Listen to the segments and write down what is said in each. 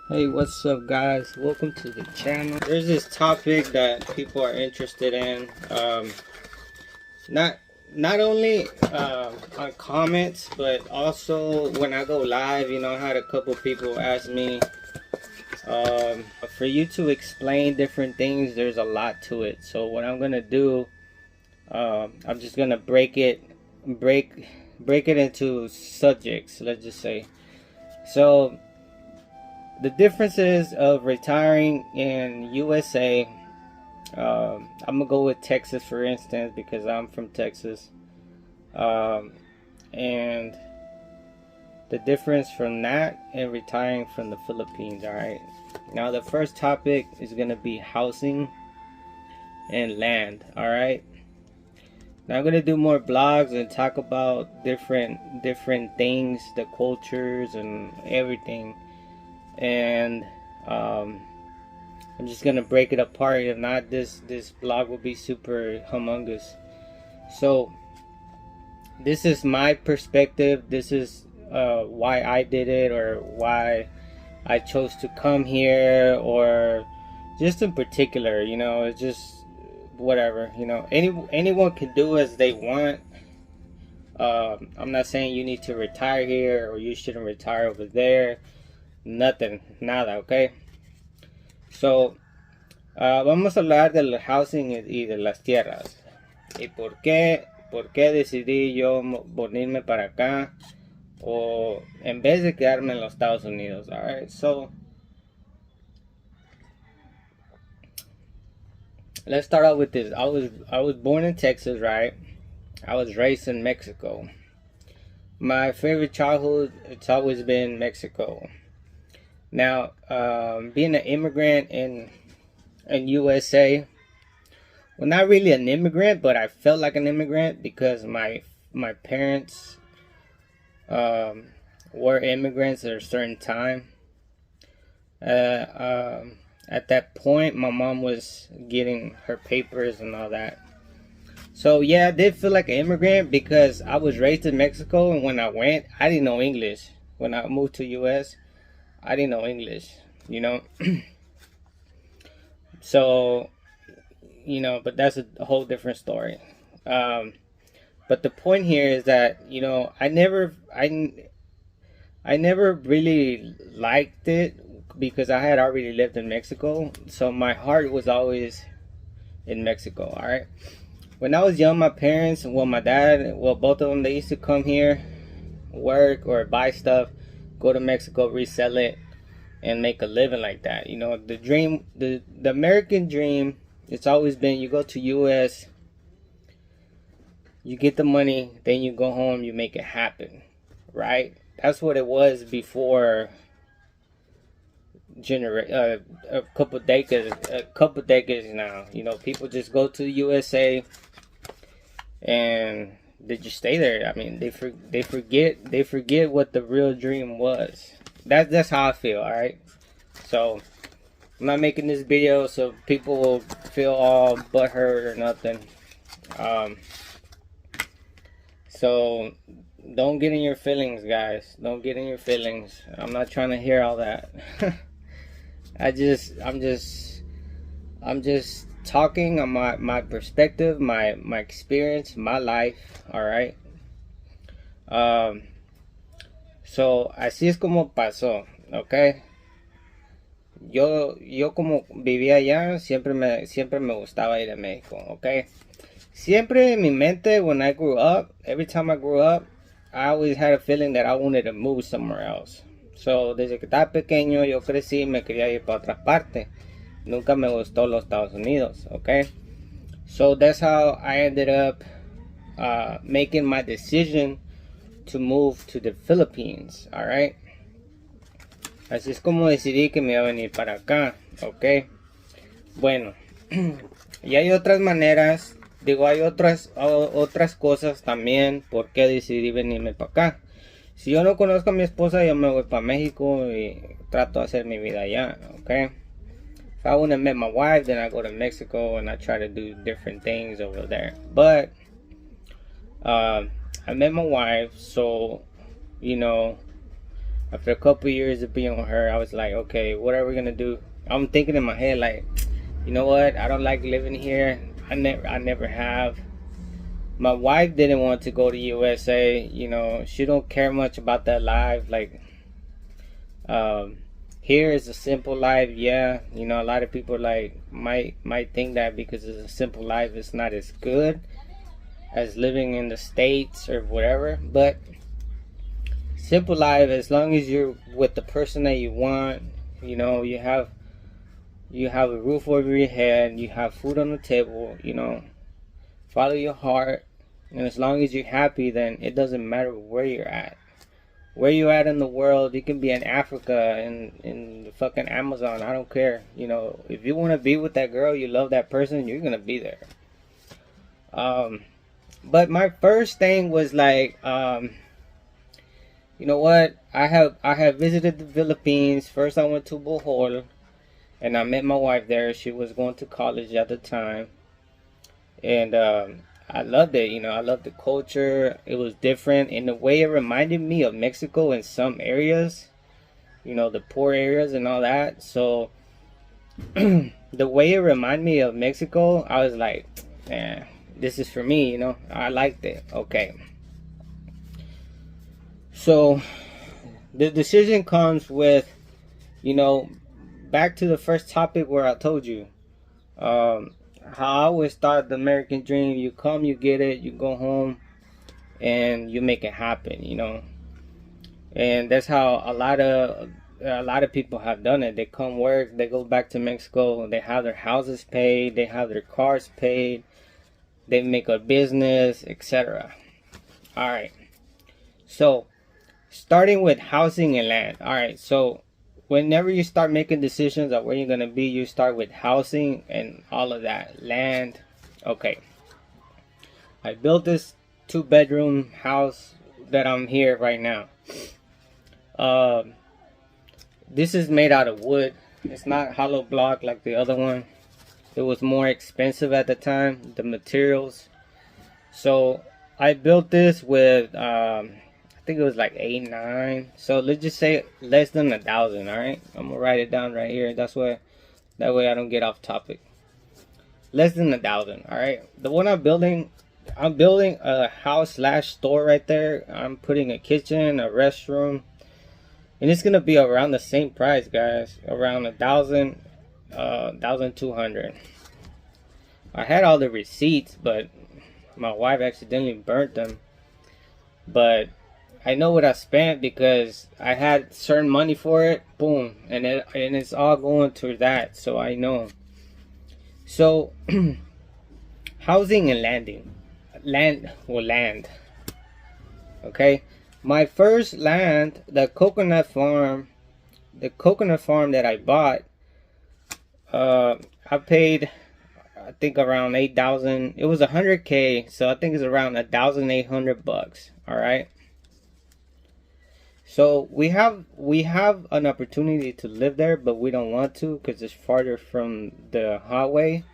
Hey, what's up guys, welcome to the channel. There's this topic that people are interested in, not only on comments, but also when I go live. You know, I had a couple people ask me for you to explain different things. There's a lot to it, so what I'm gonna do, I'm just gonna break it into subjects, let's just say. So the differences of retiring in USA, I'm gonna go with Texas for instance because I'm from Texas, and the difference from that and retiring from the Philippines. All right, now the first topic is gonna be housing and land. All right, now I'm gonna do more blogs and talk about different things, the cultures and everything, and I'm just gonna break it apart. If not, this blog will be super humongous. So this is my perspective. This is why I did it, or why I chose to come here, or just in particular, you know, it's just whatever, you know, anyone can do as they want. I'm not saying you need to retire here or you shouldn't retire over there. Nothing, nada, okay? So, vamos a hablar del housing y de las tierras. ¿Y por qué decidí yo venirme para acá? O en vez de quedarme en los Estados Unidos, alright? So, let's start out with this. I was born in Texas, right? I was raised in Mexico. My favorite childhood, it's always been Mexico. Now, being an immigrant in USA, well, not really an immigrant, but I felt like an immigrant because my parents were immigrants at a certain time. At that point, my mom was getting her papers and all that. So yeah, I did feel like an immigrant because I was raised in Mexico, and when I went, I didn't know English. When I moved to US, I didn't know English, you know. So, you know, but that's a whole different story. But the point here is that, you know, I never really liked it because I had already lived in Mexico. So my heart was always in Mexico, all right? When I was young, my parents, well, my dad, well, both of them, they used to come here, work or buy stuff, go to Mexico, resell it, and make a living like that. You know, the dream, the American dream, it's always been you go to US, you get the money, then you go home, you make it happen, right? That's what it was before a couple decades now. You know, people just go to the USA and they just stay there. I mean, they forget what the real dream was. That's how I feel, alright? So, I'm not making this video so people will feel all butthurt or nothing. So, don't get in your feelings, guys. Don't get in your feelings. I'm not trying to hear all that. I'm just talking on my perspective, my experience, my life, alright? So, así es como pasó, ¿ok? Yo como vivía allá, siempre me gustaba ir a México, ¿ok? Siempre en mi mente, when I grew up, every time I grew up, I always had a feeling that I wanted to move somewhere else. So, desde que estaba pequeño, yo crecí y me quería ir para otra parte. Nunca me gustó los Estados Unidos, ¿ok? So, that's how I ended up making my decision to move to the Philippines, alright? Así es como decidí que me iba a venir para acá, ok. Bueno, y hay otras maneras, digo, hay otras cosas también por qué decidí venirme para acá. Si yo no conozco a mi esposa, yo me voy para México y trato de hacer mi vida allá, ok. If I wouldn't have met my wife, then I go to Mexico and I try to do different things over there. But I met my wife, so, you know, After a couple years of being with her, I was like, okay, what are we gonna do? I'm thinking in my head like, you know what? I don't like living here. I never have. My wife didn't want to go to USA. You know, she don't care much about that life. Like, here is a simple life. Yeah, you know, a lot of people like might think that because it's a simple life, it's not as good as living in the States or whatever. But simple life, as long as you're with the person that you want, you know, you have a roof over your head, you have food on the table, you know, follow your heart, and as long as you're happy, then it doesn't matter where you're at. Where you at in the world, you can be in Africa, in the fucking Amazon, I don't care. You know, if you want to be with that girl, you love that person, you're gonna be there. But my first thing was like, you know what? I have visited the Philippines. First, I went to Bohol, and I met my wife there. She was going to college at the time, and I loved it. You know, I loved the culture. It was different in a way. It reminded me of Mexico in some areas. You know, the poor areas and all that. So the way it reminded me of Mexico, I was like, man, this is for me. You know, I liked it. Okay. So the decision comes with, you know, back to the first topic where I told you, how I always thought the American dream, you come, you get it, you go home, and you make it happen, you know. And that's how a lot of people have done it. They come work, they go back to Mexico, they have their houses paid, they have their cars paid, they make a business, etc. All right. So starting with housing and land. All right, so whenever you start making decisions on where you're gonna be, you start with housing and all of that. Land. Okay, I built this 2-bedroom house that I'm here right now. This is made out of wood. It's not hollow block like the other one. It was more expensive at the time, the materials. So I built this with I think it was like 8-9. So let's just say less than 1,000. All right, I'm gonna write it down right here. That way I don't get off topic. Less than 1,000. All right. The one I'm building a house / store right there. I'm putting a kitchen, a restroom, and it's gonna be around the same price, guys. Around 1,000, 1,200. I had all the receipts, but my wife accidentally burnt them. But I know what I spent because I had certain money for it. Boom, and it's all going to that. So I know. So housing and land. Okay, my first land, the coconut farm that I bought. I paid, I think, around 8,000. It was 100K, so I think it's around $1,800. All right. So we have an opportunity to live there, but we don't want to because it's farther from the highway.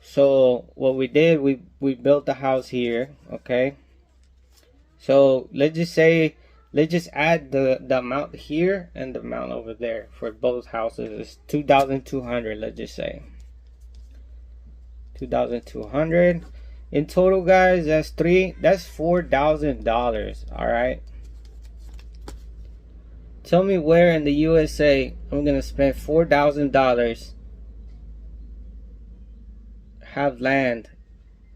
So what we did, we built the house here. Okay. So let's just add the amount here and the amount over there for both houses. It's 2,200. Let's just say 2,200 in total, guys. That's $4,000. All right. Tell me where in the USA I'm gonna spend $4,000, have land,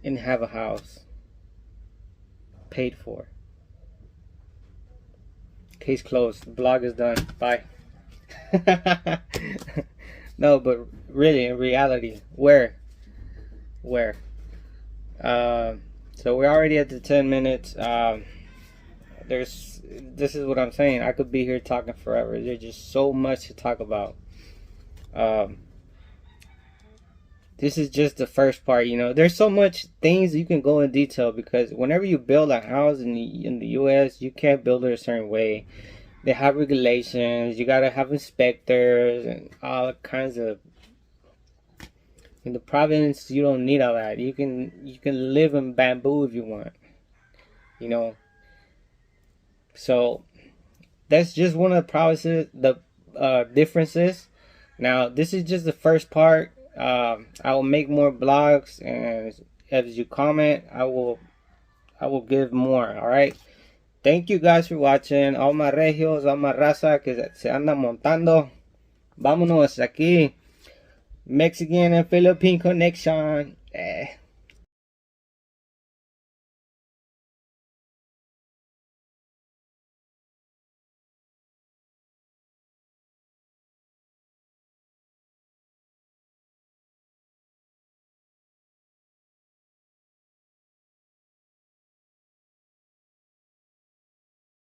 and have a house paid for. Case closed. The blog is done. Bye. No, but really, in reality, where? So we're already at the 10 minutes. This is what I'm saying. I could be here talking forever. There's just so much to talk about. This is just the first part. You know, there's so much things you can go in detail because whenever you build a house in the U.S., you can't build it a certain way. They have regulations. You gotta have inspectors and all kinds of. In the province, you don't need all that. You can live in bamboo if you want. You know. So that's just one of the provinces, the differences. Now this is just the first part. I will make more blogs, and as you comment, I will give more. All right. Thank you guys for watching. All my regios, all my raza que se anda montando. Vámonos aquí. Mexican and Philippine connection.